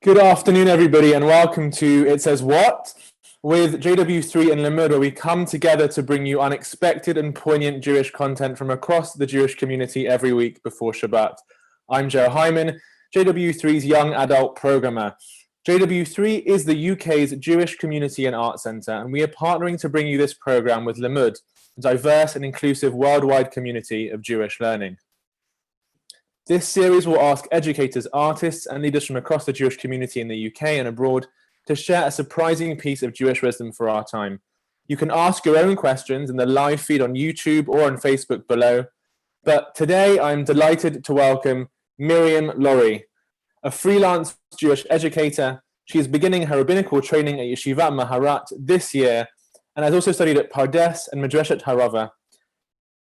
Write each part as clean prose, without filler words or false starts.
Good afternoon, everybody, and welcome to It Says What with JW3 and Limud, where we come together to bring you unexpected and poignant Jewish content from across the Jewish community every week before Shabbat. I'm Joe Hyman, JW3's young adult programmer. JW3 is the UK's Jewish Community and Art Centre, and we are partnering to bring you this program with Limud, a diverse and inclusive worldwide community of Jewish learning. This series will ask educators, artists, and leaders from across the Jewish community in the UK and abroad to share a surprising piece of Jewish wisdom for our time. You can ask your own questions in the live feed on YouTube or on Facebook below. But today I'm delighted to welcome Miriam Lorie, a freelance Jewish educator. She is beginning her rabbinical training at Yeshivat Maharat this year and has also studied at Pardes and Madreshet Harava.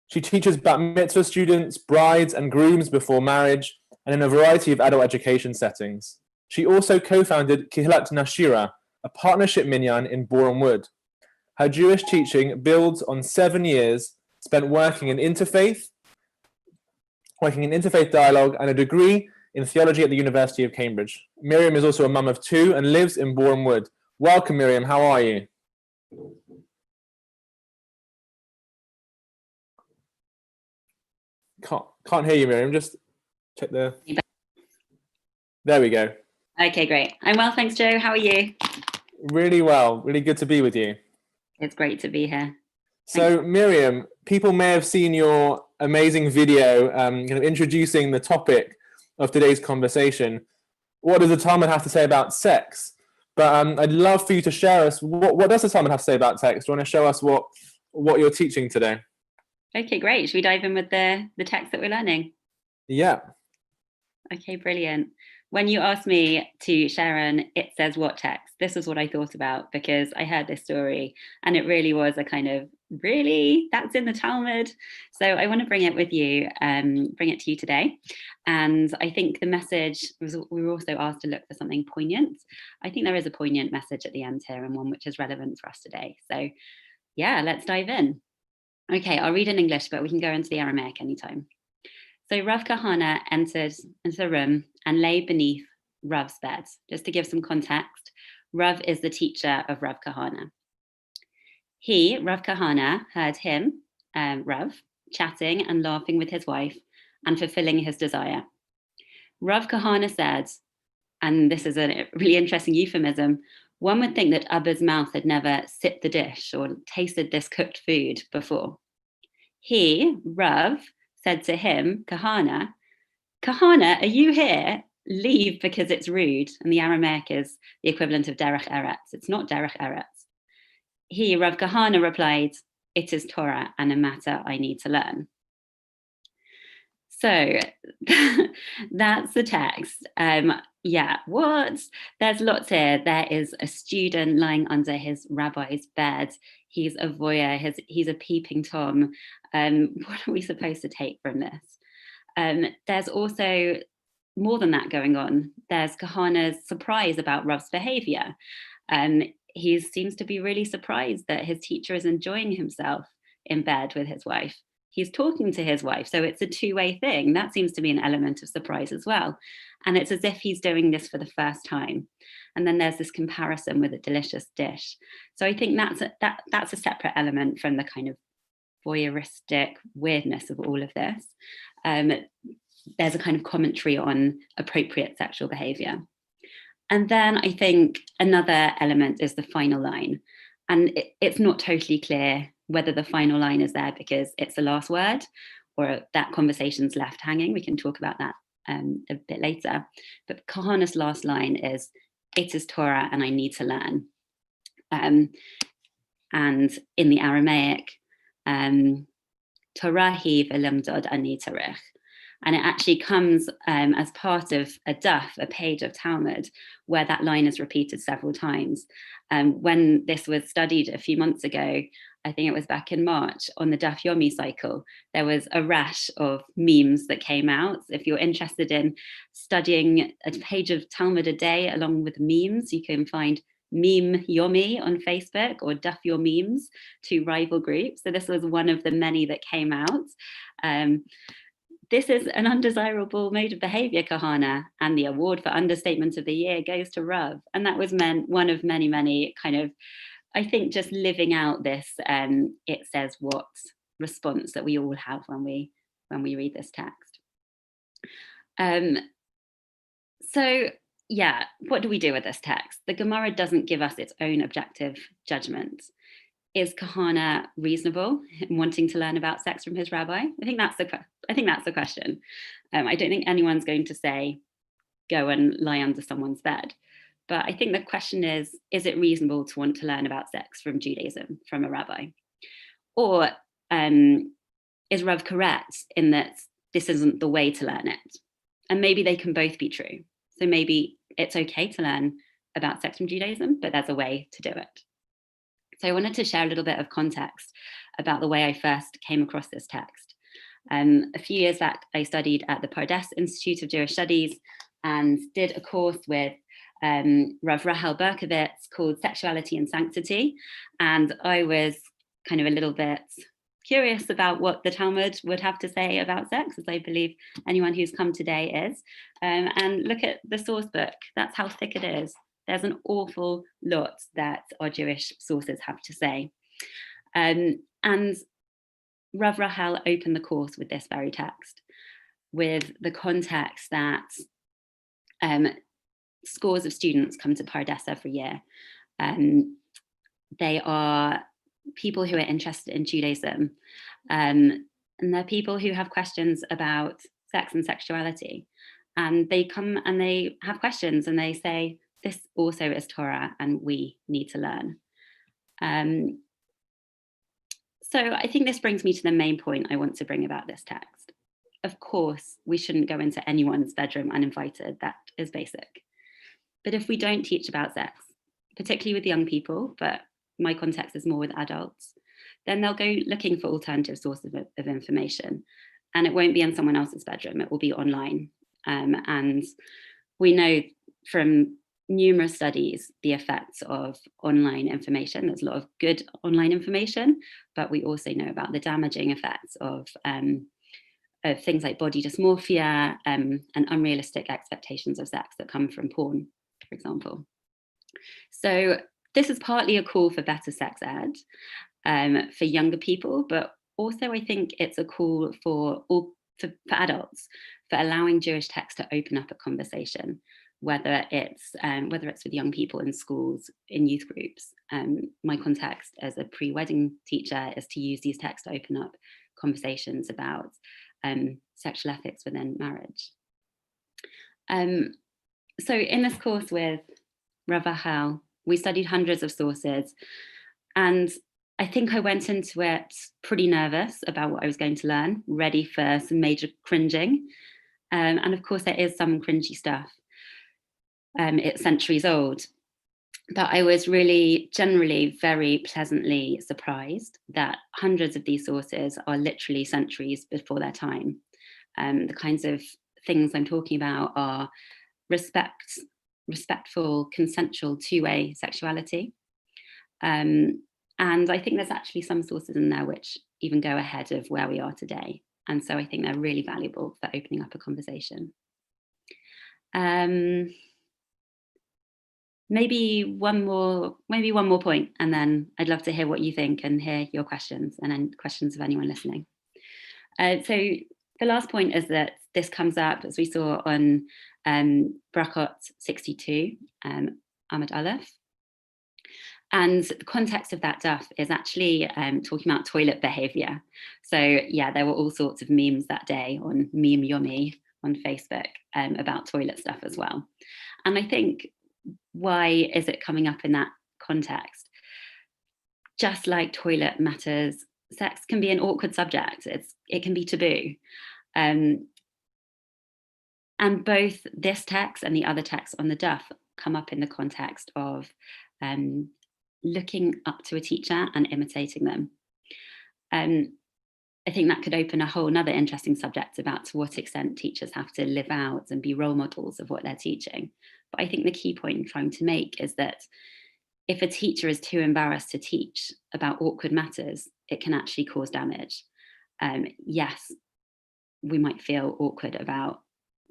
She teaches bat mitzvah students, brides and grooms before marriage, and in a variety of adult education settings. She also co-founded Kihilat Nashira, a partnership minyan in Boreham Wood. Her Jewish teaching builds on 7 years spent working in interfaith dialogue, and a degree in theology at the University of Cambridge. Miriam is also a mum of 2 and lives in Boreham Wood. Welcome, Miriam. How are you? Can't hear you, Miriam. Just check the... There we go. Okay, great. I'm well, thanks, Joe. How are you? Really well. Really good to be with you. It's great to be here. So, Miriam, people may have seen your amazing video kind of introducing the topic of today's conversation. What does the Talmud have to say about sex? But I'd love for you to share us, what does the Talmud have to say about sex? Do you want to show us what you're teaching today? Okay, great. Should we dive in with the text that we're learning? Yeah. Okay, brilliant. When you asked me to share an It Says What text, this is what I thought about, because I heard this story and it really was a kind of, really? That's in the Talmud? So I want to bring it with you, bring it to you today. And I think the message was, we were also asked to look for something poignant. I think there is a poignant message at the end here and one which is relevant for us today. So yeah, let's dive in. Okay, I'll read in English, but we can go into the Aramaic anytime. So Rav Kahana entered into the room and lay beneath Rav's bed. Just to give some context, Rav is the teacher of Rav Kahana. He, Rav Kahana, heard him, Rav, chatting and laughing with his wife and fulfilling his desire. Rav Kahana said, and this is a really interesting euphemism, one would think that Abba's mouth had never sipped the dish or tasted this cooked food before. He, Rav, said to him, Kahana, are you here? Leave because it's rude. And the Aramaic is the equivalent of Derech Eretz. It's not Derech Eretz. He, Rav Kahana, replied, it is Torah and a matter I need to learn. So that's the text. Yeah, what? There's lots here. There is a student lying under his rabbi's bed. He's a voyeur. He's a peeping Tom. What are we supposed to take from this? There's also more than that going on. There's Kahana's surprise about Rav's behavior. He seems to be really surprised that his teacher is enjoying himself in bed with his wife. He's talking to his wife, so it's a two-way thing. That seems to be an element of surprise as well. And it's as if he's doing this for the first time. And then there's this comparison with a delicious dish. So I think that's a separate element from the kind of voyeuristic weirdness of all of this. There's a kind of commentary on appropriate sexual behavior. And then I think another element is the final line. And it's not totally clear whether the final line is there because it's the last word or that conversation's left hanging. We can talk about that a bit later. But Kahana's last line is, it is Torah and I need to learn. And in the Aramaic, Torah hi v'lemdod ani tarich. And it actually comes as part of a daf, a page of Talmud, where that line is repeated several times. When this was studied a few months ago, I think it was back in March, on the Daf Yomi cycle, there was a rash of memes that came out. If you're interested in studying a page of Talmud a day along with memes, you can find Meme Yomi on Facebook or Daf Your Memes, 2 rival groups. So this was one of the many that came out. this is an undesirable mode of behavior, Kahana, and the award for understatement of the year goes to Rav. And that was one of many, many kind of, I think, just living out this it says what response that we all have when we read this text. So yeah, what do we do with this text? The Gemara doesn't give us its own objective judgment. Is Kahana reasonable in wanting to learn about sex from his rabbi? I think that's the question. I don't think anyone's going to say, go and lie under someone's bed. But I think the question is it reasonable to want to learn about sex from Judaism, from a rabbi? Or is Rav correct in that this isn't the way to learn it? And maybe they can both be true. So maybe it's okay to learn about sex from Judaism, but there's a way to do it. So I wanted to share a little bit of context about the way I first came across this text. A few years back, I studied at the Pardes Institute of Jewish Studies and did a course with Rav Rahel Berkovitz called Sexuality and Sanctity. And I was kind of a little bit curious about what the Talmud would have to say about sex, as I believe anyone who's come today is. And look at the source book. That's how thick it is. There's an awful lot that our Jewish sources have to say. And Rav Rahel opened the course with this very text, with the context that scores of students come to Pardes every year. They are people who are interested in Judaism, and they're people who have questions about sex and sexuality. And they come and they have questions and they say, this also is Torah and we need to learn. So I think this brings me to the main point I want to bring about this text. Of course, we shouldn't go into anyone's bedroom uninvited. That is basic. But if we don't teach about sex, particularly with young people, but my context is more with adults, then they'll go looking for alternative sources of information. And it won't be in someone else's bedroom, it will be online. And we know from numerous studies the effects of online information. There's a lot of good online information, but we also know about the damaging effects of things like body dysmorphia and unrealistic expectations of sex that come from porn, for example. So this is partly a call for better sex ed for younger people, but also I think it's a call for adults, for allowing Jewish text to open up a conversation, whether it's with young people in schools, in youth groups. My context as a pre-wedding teacher is to use these texts to open up conversations about sexual ethics within marriage. So in this course with Rav Rahel, we studied hundreds of sources, and I think I went into it pretty nervous about what I was going to learn, ready for some major cringing. And of course there is some cringy stuff. It's centuries old, but I was really generally very pleasantly surprised that hundreds of these sources are literally centuries before their time. The kinds of things I'm talking about are respectful, consensual, two-way sexuality. And I think there's actually some sources in there which even go ahead of where we are today. And so I think they're really valuable for opening up a conversation. Maybe one more point, and then I'd love to hear what you think and hear your questions and then questions of anyone listening. So the last point is that this comes up, as we saw on Brakot 62, Amud Aleph. And the context of that daf is actually talking about toilet behavior. So yeah, there were all sorts of memes that day on Meme Yomi on Facebook about toilet stuff as well. And I think, why is it coming up in that context? Just like toilet matters, sex can be an awkward subject. It can be taboo. And both this text and the other text on the daf come up in the context of looking up to a teacher and imitating them. I think that could open a whole nother interesting subject about to what extent teachers have to live out and be role models of what they're teaching. But I think the key point I'm trying to make is that if a teacher is too embarrassed to teach about awkward matters, it can actually cause damage. Yes, we might feel awkward about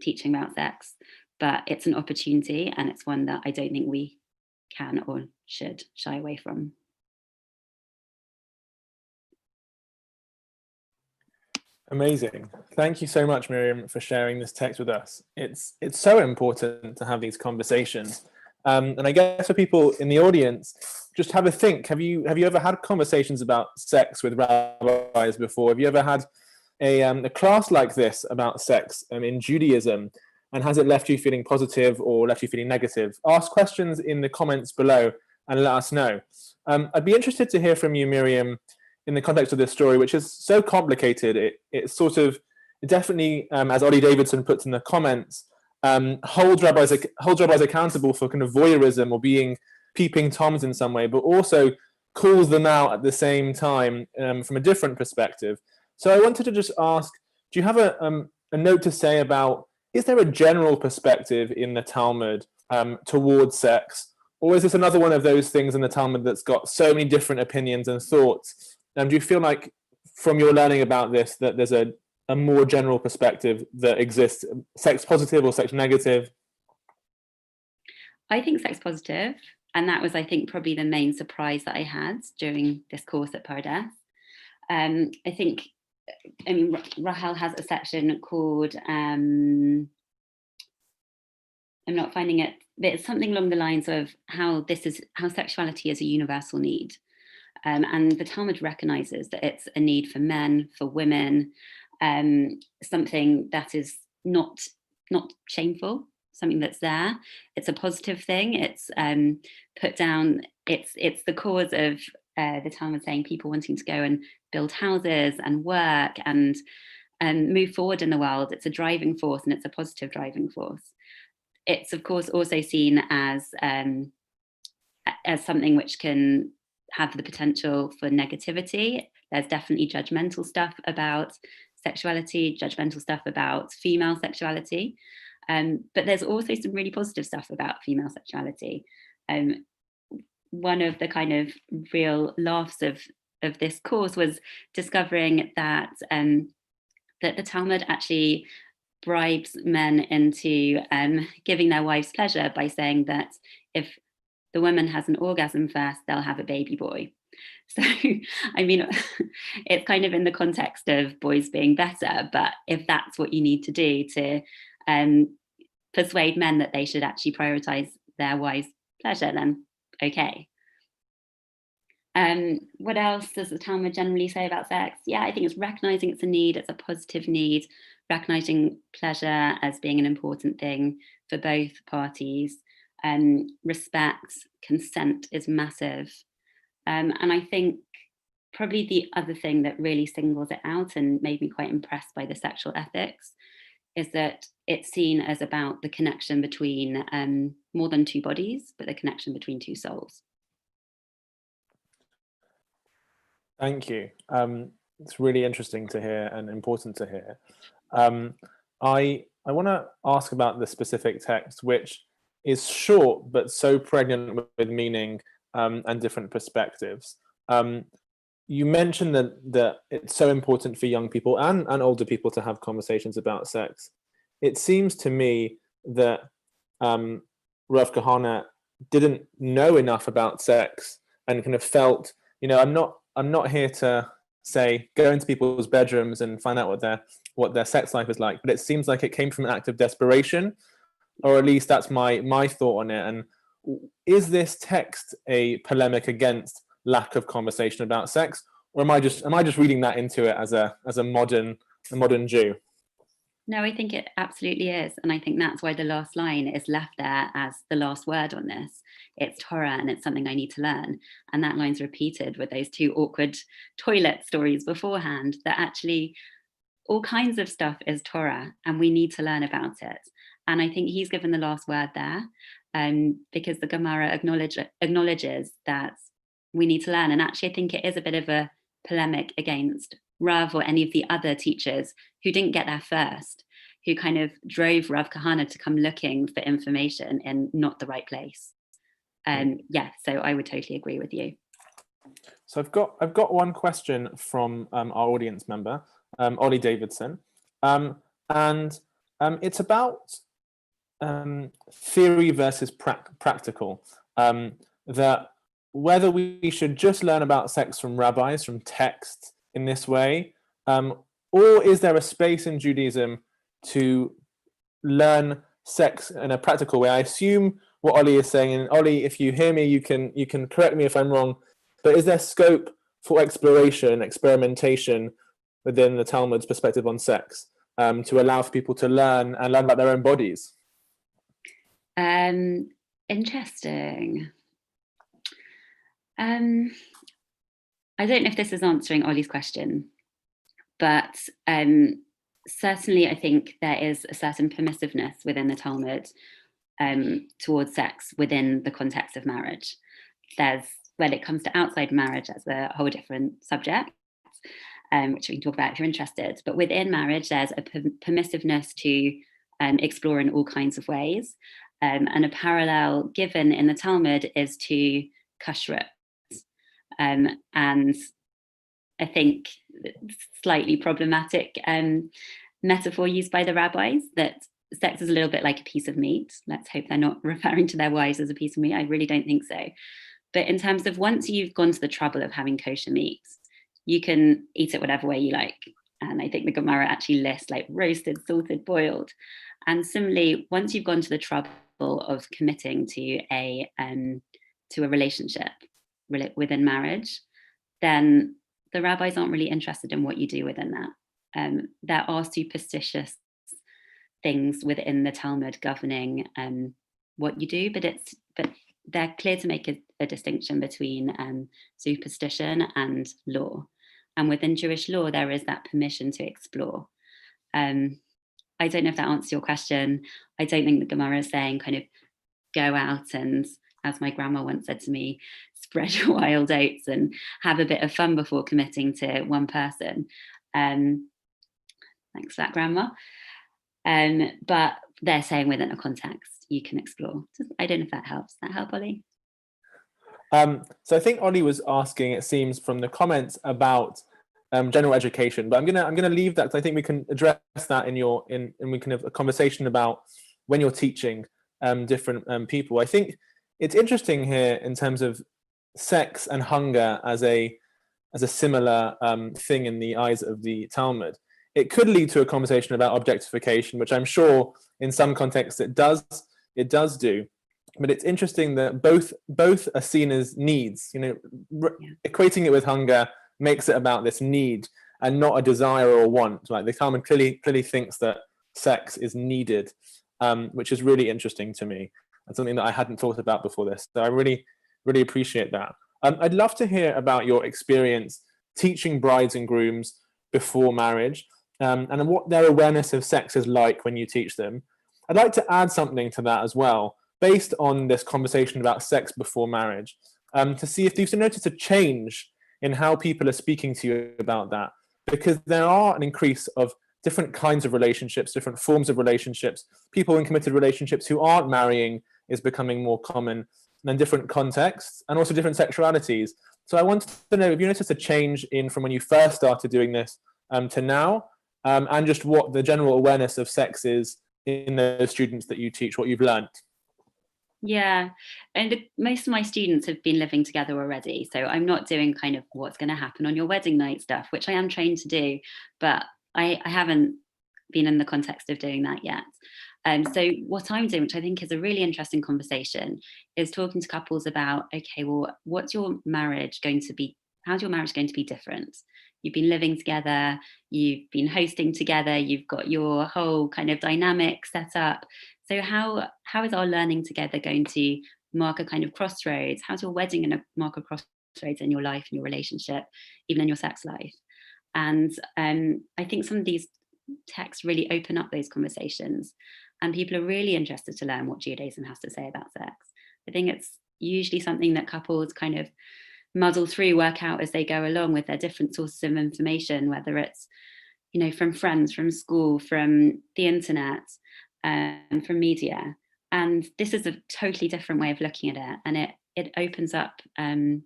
teaching about sex, but it's an opportunity, and it's one that I don't think we can or should shy away from. Amazing. Thank you so much, Miriam, for sharing this text with us. It's so important to have these conversations. And I guess for people in the audience, just have a think. Have you ever had conversations about sex with rabbis before? Have you ever had a class like this about sex in Judaism? And has it left you feeling positive or left you feeling negative? Ask questions in the comments below and let us know. I'd be interested to hear from you, Miriam, in the context of this story, which is so complicated. It sort of definitely, as Ollie Davidson puts in the comments, holds rabbis accountable for kind of voyeurism or being peeping toms in some way, but also calls them out at the same time from a different perspective. So I wanted to just ask, do you have a note to say about, is there a general perspective in the Talmud towards sex? Or is this another one of those things in the Talmud that's got so many different opinions and thoughts? Do you feel like, from your learning about this, that there's a more general perspective that exists, sex positive or sex negative? I think sex positive, and that was, I think, probably the main surprise that I had during this course at Pardes. Rahel has a section called, I'm not finding it, but it's something along the lines of how sexuality is a universal need. And the Talmud recognizes that it's a need for men, for women, something that is not shameful, something that's there. It's a positive thing. It's put down. It's the cause of the Talmud saying people wanting to go and build houses and work and move forward in the world. It's a driving force, and it's a positive driving force. It's of course also seen as something which can have the potential for negativity. There's definitely judgmental stuff about sexuality, judgmental stuff about female sexuality, but there's also some really positive stuff about female sexuality. One of the kind of real laughs of this course was discovering that that the Talmud actually bribes men into giving their wives pleasure by saying that if the woman has an orgasm first, they'll have a baby boy. So, I mean, it's kind of in the context of boys being better, but if that's what you need to do to persuade men that they should actually prioritize their wives' pleasure, then okay. What else does the Talmud generally say about sex? Yeah, I think it's recognizing it's a need, it's a positive need, recognizing pleasure as being an important thing for both parties. Respect, consent is massive. And I think probably the other thing that really singles it out and made me quite impressed by the sexual ethics is that it's seen as about the connection between more than two bodies, but the connection between two souls. Thank you. It's really interesting to hear and important to hear. I want to ask about the specific text, which is short but so pregnant with meaning and different perspectives. You mentioned that it's so important for young people and older people to have conversations about sex. It seems to me that Rav Kahana didn't know enough about sex and kind of felt, I'm not here to say go into people's bedrooms and find out what their sex life is like, but it seems like it came from an act of desperation, or at least that's my thought on it. And is this text a polemic against lack of conversation about sex, or am I just reading that into it as a modern Jew? No, I think it absolutely is. And I think that's why the last line is left there as the last word on this. It's Torah and it's something I need to learn. And that line's repeated with those two awkward toilet stories beforehand, that actually all kinds of stuff is Torah and we need to learn about it. And I think he's given the last word there because the Gemara acknowledges that we need to learn. And actually, I think it is a bit of a polemic against Rav or any of the other teachers who didn't get there first, who kind of drove Rav Kahana to come looking for information in not the right place. So I would totally agree with you. So I've got one question from our audience member, Ollie Davidson. And it's about theory versus practical. That whether we should just learn about sex from rabbis, from texts in this way, or is there a space in Judaism to learn sex in a practical way? I assume what Ollie is saying, and Ollie, if you hear me, you can correct me if I'm wrong, but is there scope for exploration, experimentation within the Talmud's perspective on sex, to allow for people to learn about their own bodies? Interesting. I don't know if this is answering Ollie's question, but certainly I think there is a certain permissiveness within the Talmud towards sex within the context of marriage. When it comes to outside marriage, that's a whole different subject, which we can talk about if you're interested. But within marriage, there's a permissiveness to explore in all kinds of ways. And a parallel given in the Talmud is to kashrut. And I think slightly problematic metaphor used by the rabbis, that sex is a little bit like a piece of meat. Let's hope they're not referring to their wives as a piece of meat. I really don't think so. But in terms of once you've gone to the trouble of having kosher meat, you can eat it whatever way you like. And I think the Gemara actually lists like roasted, salted, boiled. And similarly, once you've gone to the trouble of committing to a relationship within marriage, then the rabbis aren't really interested in what you do within that. There are superstitious things within the Talmud governing what you do, but they're clear to make a distinction between superstition and law. And within Jewish law, there is that permission to explore. I don't know if that answers your question. I don't think the Gemara is saying kind of go out and, as my grandma once said to me, spread your wild oats and have a bit of fun before committing to one person. Thanks for that, Grandma. But they're saying within a context you can explore. I don't know if that helps. Does that help, Ollie? So I think Ollie was asking, it seems from the comments, about general education, but I'm gonna leave that, because I think we can address that and we can have a conversation about when you're teaching different people. I think it's interesting here in terms of sex and hunger as a similar thing in the eyes of the Talmud. It could lead to a conversation about objectification, which I'm sure in some contexts it does do. But it's interesting that both are seen as needs. Equating it with hunger makes it about this need and not a desire or want. Like the Talmud clearly thinks that sex is needed, which is really interesting to me. That's something that I hadn't thought about before this. So I really appreciate that. I'd love to hear about your experience teaching brides and grooms before marriage, and what their awareness of sex is like when you teach them. I'd like to add something to that as well, based on this conversation about sex before marriage, to see if you've noticed a change in how people are speaking to you about that, because there are an increase of different kinds of relationships, different forms of relationships. People in committed relationships who aren't marrying is becoming more common, and different contexts, and also different sexualities. So I wanted to know if you noticed a change from when you first started doing this to now, and just what the general awareness of sex is in those students that you teach, what you've learned. Yeah, and most of my students have been living together already, so I'm not doing kind of what's going to happen on your wedding night stuff, which I am trained to do, but I haven't been in the context of doing that yet. So what I'm doing, which I think is a really interesting conversation, is talking to couples about, okay, well, what's your marriage going to be? How's your marriage going to be different? You've been living together, you've been hosting together, you've got your whole kind of dynamic set up. So how is our learning together going to mark a kind of crossroads? How's your wedding going to mark a crossroads in your life, in your relationship, even in your sex life? And I think some of these texts really open up those conversations, and people are really interested to learn what Judaism has to say about sex. I think it's usually something that couples kind of muddle through, work out as they go along with their different sources of information, whether it's, from friends, from school, from the internet, from media. And this is a totally different way of looking at it, and it opens up new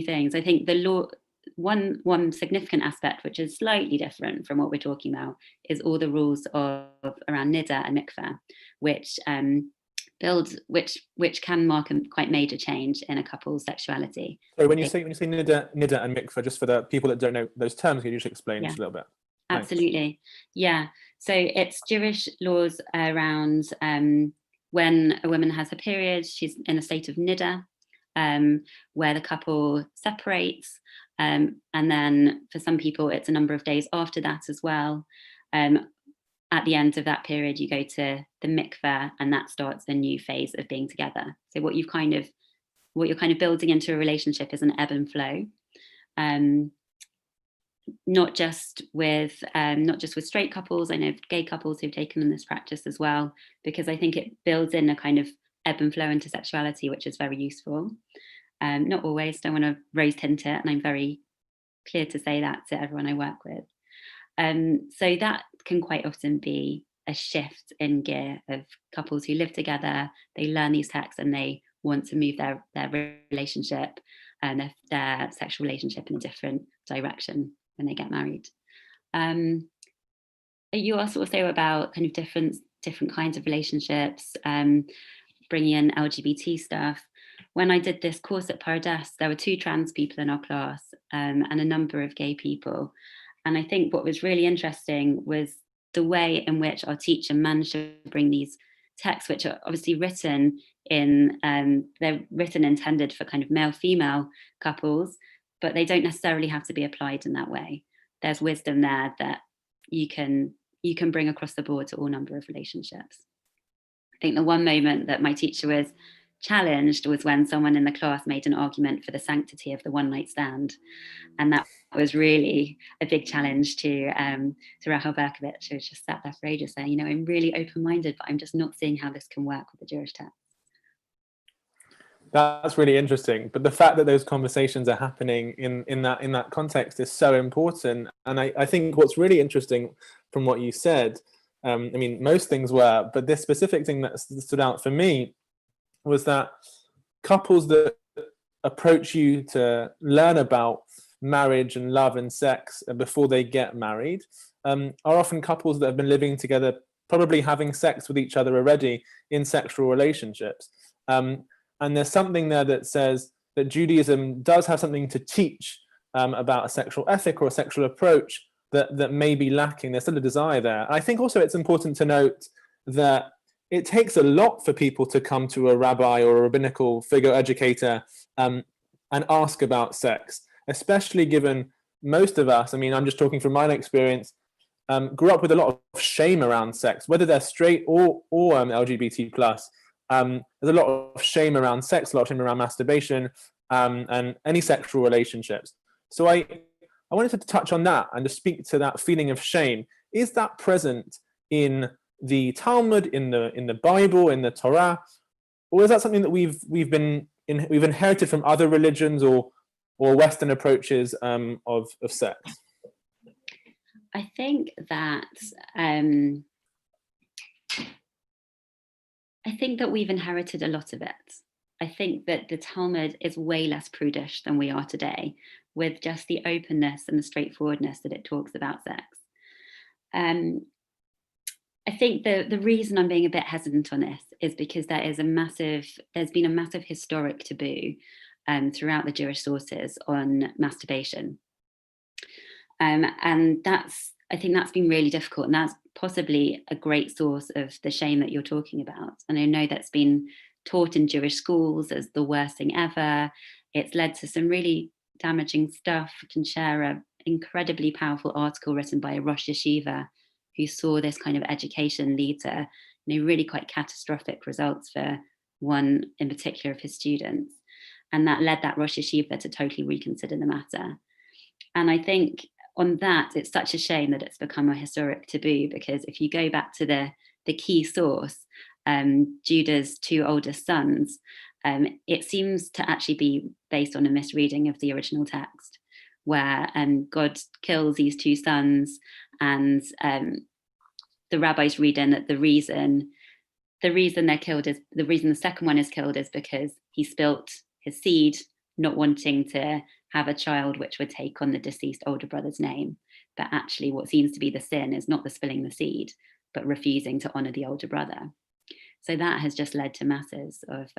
things. I think the one significant aspect, which is slightly different from what we're talking about, is all the rules of around niddah and mikveh, which which can mark a quite major change in a couple's sexuality. So when you say niddah and mikveh, just for the people that don't know those terms, can you just explain just a little bit? Absolutely. Yeah. So it's Jewish laws around when a woman has her period, she's in a state of niddah, where the couple separates. And then for some people, it's a number of days after that as well. At the end of that period, you go to the mikveh, and that starts a new phase of being together. So what you're kind of building into a relationship is an ebb and flow. Not just with straight couples. I know gay couples who've taken on this practice as well, because I think it builds in a kind of ebb and flow into sexuality, which is very useful. Not always, don't want to rose tint it, and I'm very clear to say that to everyone I work with. So that can quite often be a shift in gear of couples who live together, they learn these texts and they want to move their relationship and their sexual relationship in a different direction when they get married. You asked also about kind of different kinds of relationships, bringing in LGBT stuff. When I did this course at Pardes, there were 2 trans people in our class and a number of gay people. And I think what was really interesting was the way in which our teacher managed to bring these texts, which are obviously written in, they're written intended for kind of male-female couples, but they don't necessarily have to be applied in that way. There's wisdom there that you can bring across the board to all number of relationships. I think the one moment that my teacher was challenged was when someone in the class made an argument for the sanctity of the one night stand. And that was really a big challenge to Rahel Berkovich, who just sat there for ages saying, I'm really open-minded, but I'm just not seeing how this can work with the Jewish text. That's really interesting. But the fact that those conversations are happening in that context is so important. And I think what's really interesting from what you said, most things were, but this specific thing that stood out for me was that couples that approach you to learn about marriage and love and sex before they get married are often couples that have been living together, probably having sex with each other already in sexual relationships. And there's something there that says that Judaism does have something to teach about a sexual ethic or a sexual approach that may be lacking. There's still a desire there. I think also it's important to note that it takes a lot for people to come to a rabbi or a rabbinical figure educator and ask about sex, especially given most of us, I'm just talking from my experience, grew up with a lot of shame around sex, whether they're straight or LGBT plus. There's a lot of shame around sex, a lot of shame around masturbation and any sexual relationships. So I wanted to touch on that and to speak to that feeling of shame. Is that present in the Talmud, in the Bible, in the Torah, or is that something that we've inherited from other religions or Western approaches of sex? I think that we've inherited a lot of it. I think that the Talmud is way less prudish than we are today, with just the openness and the straightforwardness that it talks about sex. I think the reason I'm being a bit hesitant on this is because there's been a massive historic taboo throughout the Jewish sources on masturbation. And I think that's been really difficult, and that's possibly a great source of the shame that you're talking about. And I know that's been taught in Jewish schools as the worst thing ever. It's led to some really damaging stuff. I can share an incredibly powerful article written by a Rosh Yeshiva who saw this kind of education lead to really quite catastrophic results for one in particular of his students. And that led that Rosh Yeshiva to totally reconsider the matter. And I think on that, it's such a shame that it's become a historic taboo, because if you go back to the key source, Judah's 2 oldest sons, it seems to actually be based on a misreading of the original text, where God kills these 2 sons, and the rabbis read in that the reason they're killed is the reason the second one is killed is because he spilt his seed, not wanting to have a child which would take on the deceased older brother's name. But actually what seems to be the sin is not the spilling the seed, but refusing to honour the older brother. So that has just led to masses of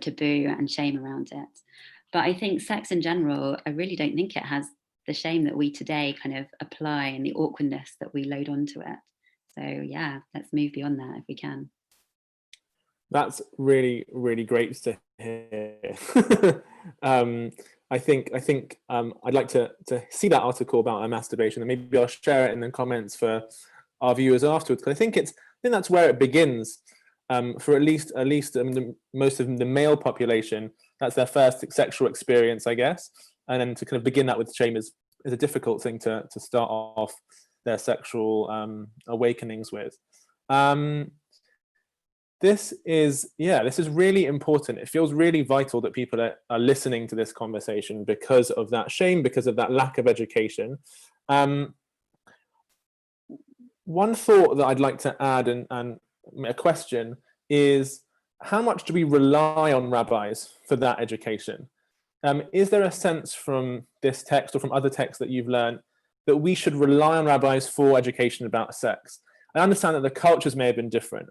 taboo and shame around it. But I think sex in general, I really don't think it has the shame that we today kind of apply and the awkwardness that we load onto it. So yeah, let's move beyond that if we can. That's really, really great to hear. I think I'd like to see that article about masturbation, and maybe I'll share it in the comments for our viewers afterwards. Because I think that's where it begins. For at least most of the male population, that's their first sexual experience, I guess. And then to kind of begin that with shame is a difficult thing to start off their sexual awakenings with. This is really important. It feels really vital that people are listening to this conversation because of that shame, because of that lack of education. One thought that I'd like to add and a question is, how much do we rely on rabbis for that education? Is there a sense from this text or from other texts that you've learned that we should rely on rabbis for education about sex? I understand that the cultures may have been different,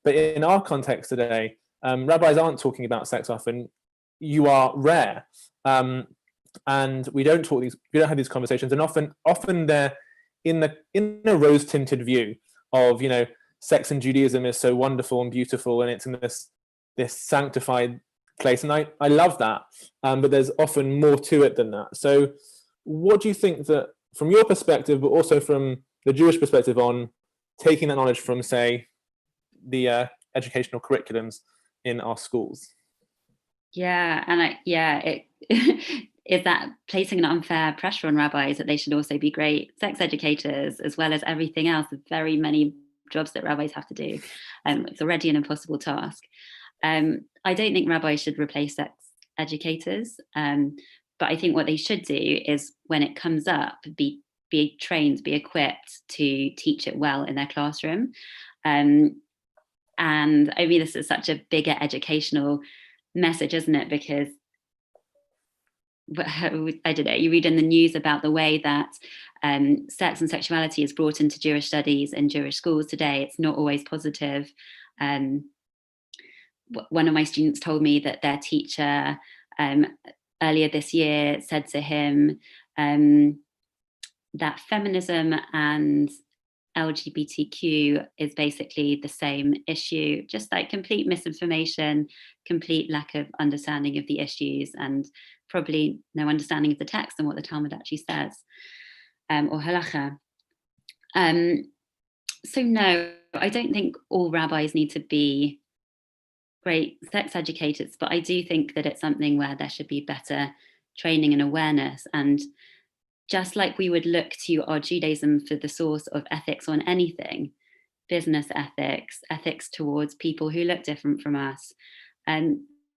but in our context today, rabbis aren't talking about sex often. You are rare, and we don't have these conversations, and often they're in a rose-tinted view of, sex in Judaism is so wonderful and beautiful, and it's in this sanctified place, and I love that, but there's often more to it than that. So what do you think that, from your perspective, but also from the Jewish perspective, on taking that knowledge from, say, the educational curriculums in our schools? Yeah, and it is that placing an unfair pressure on rabbis that they should also be great sex educators, as well as everything else, the very many jobs that rabbis have to do. It's already an impossible task. I don't think rabbis should replace sex educators, but I think what they should do is, when it comes up, be trained, be equipped to teach it well in their classroom. And I mean, this is such a bigger educational message, isn't it? Because I don't know, you read in the news about the way that sex and sexuality is brought into Jewish studies in Jewish schools today. It's not always positive. One of my students told me that their teacher earlier this year said to him that feminism and LGBTQ is basically the same issue, just like complete misinformation, complete lack of understanding of the issues, and probably no understanding of the text and what the Talmud actually says, or halacha. So no, I don't think all rabbis need to be great sex educators, but I do think that it's something where there should be better training and awareness. And just like we would look to our Judaism for the source of ethics on anything, business ethics, ethics towards people who look different from us,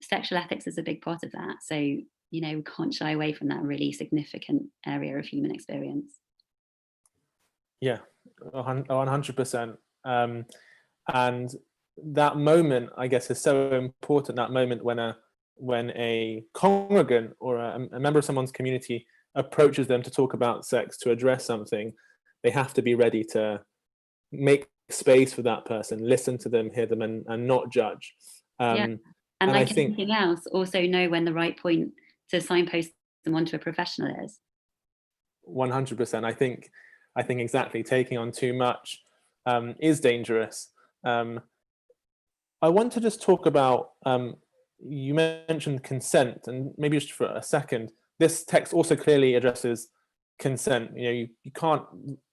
sexual ethics is a big part of that. So, we can't shy away from that really significant area of human experience. Yeah, 100%. And that moment, I guess, is so important. That moment when a congregant or a member of someone's community approaches them to talk about sex, to address something, they have to be ready to make space for that person, listen to them, hear them, and not judge. And like anything else, also know when the right point to signpost them onto a professional is. 100%. I think exactly, taking on too much is dangerous. I want to just talk about, you mentioned consent, and maybe just for a second, this text also clearly addresses consent. You can't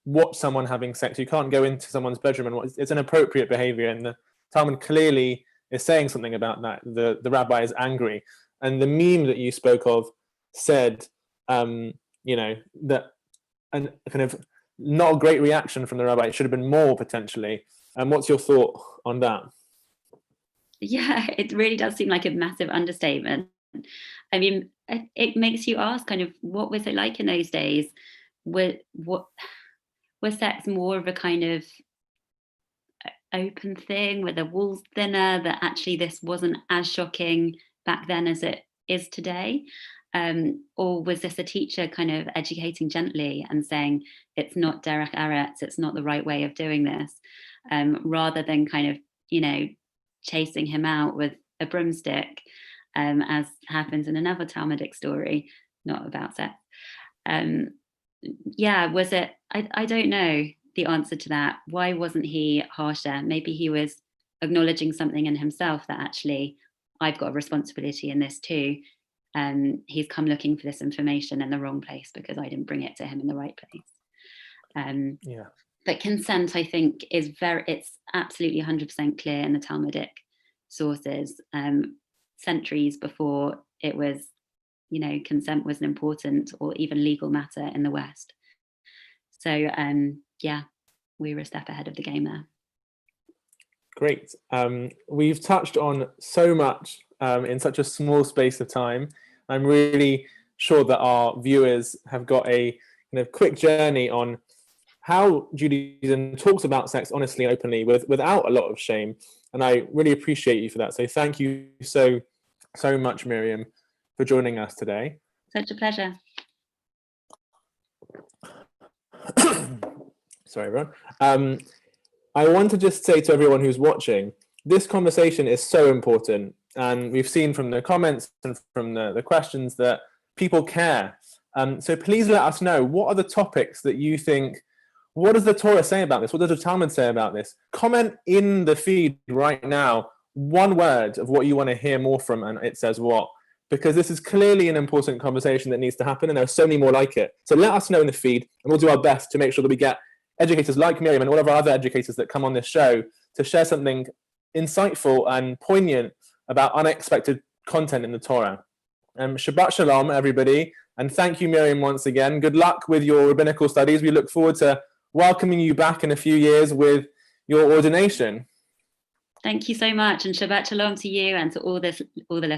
watch someone having sex. You can't go into someone's bedroom, and it's inappropriate behavior. And the Talmud clearly is saying something about that. The rabbi is angry, and the meme that you spoke of said, that and kind of not a great reaction from the rabbi. It should have been more, potentially. And what's your thought on that? Yeah, it really does seem like a massive understatement. I mean, it makes you ask, kind of, what was it like in those days? Was sex more of a kind of open thing? Were the walls thinner, that actually this wasn't as shocking back then as it is today? Or was this a teacher kind of educating gently and saying, it's not derech eretz, it's not the right way of doing this, rather than kind of, chasing him out with a broomstick, as happens in another Talmudic story, not about sex. Was it, I don't know the answer to that. Why wasn't he harsher? Maybe he was acknowledging something in himself, that actually I've got a responsibility in this too. He's come looking for this information in the wrong place because I didn't bring it to him in the right place. But consent, I think, it's absolutely 100% clear in the Talmudic sources. Centuries before it was, consent was an important or even legal matter in the West. So we were a step ahead of the game there. Great. We've touched on so much in such a small space of time. I'm really sure that our viewers have got a quick journey on how Judaism talks about sex honestly and openly without a lot of shame. And I really appreciate you for that. So thank you so much, Miriam, for joining us today. Such a pleasure. Sorry, everyone. I want to just say to everyone who's watching, this conversation is so important. And we've seen from the comments and from the questions that people care. So please let us know, what are the topics that you think, what does the Torah say about this? What does the Talmud say about this? Comment in the feed right now, one word of what you want to hear more from, and it says what. Because this is clearly an important conversation that needs to happen, and there are so many more like it. So let us know in the feed, and we'll do our best to make sure that we get educators like Miriam and all of our other educators that come on this show to share something insightful and poignant about unexpected content in the Torah. Shabbat Shalom, everybody. And thank you, Miriam, once again. Good luck with your rabbinical studies. We look forward to welcoming you back in a few years with your ordination. Thank you so much. And Shabbat Shalom to you and to all the